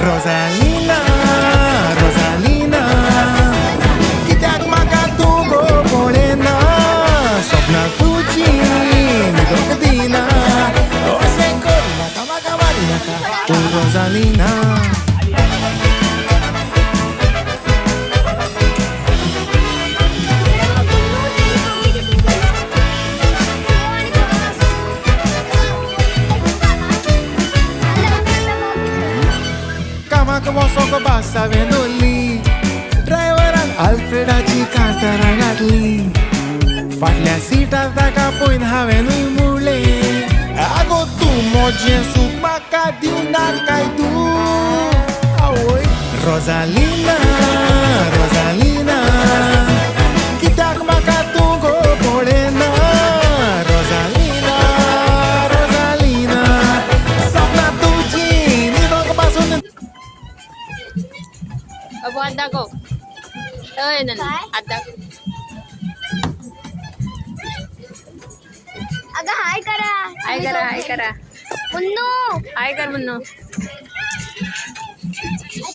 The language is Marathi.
रोझालिना रोझालिना कित्याक म्हाका तूं गो पळयना स्वप्नां तुजी न्हिदूंक दिना अशें करिनाका म्हाका मारिनाका ओ रोझालिना कामाक वचोंक बस हांवें दवरली ड्रायव्हरान आल्फ्रेडाची कांतारां घातली फाटल्या सिटार ताका पळोवन हांवेंनूय मुळ्ळें आगो तूं म्हजें सूख म्हाका दिवना काय तूं आवय रोझालिना रोझालिना कित्याक म्हाका तूं गो पळयना रोझालिना रोझालिना सपनां तुजीं न्हिदोंक पासून अब हात दाखव हात दाखव अगं हाय करा हाय करा हाय करा मुन्नू हाय कर म्हणून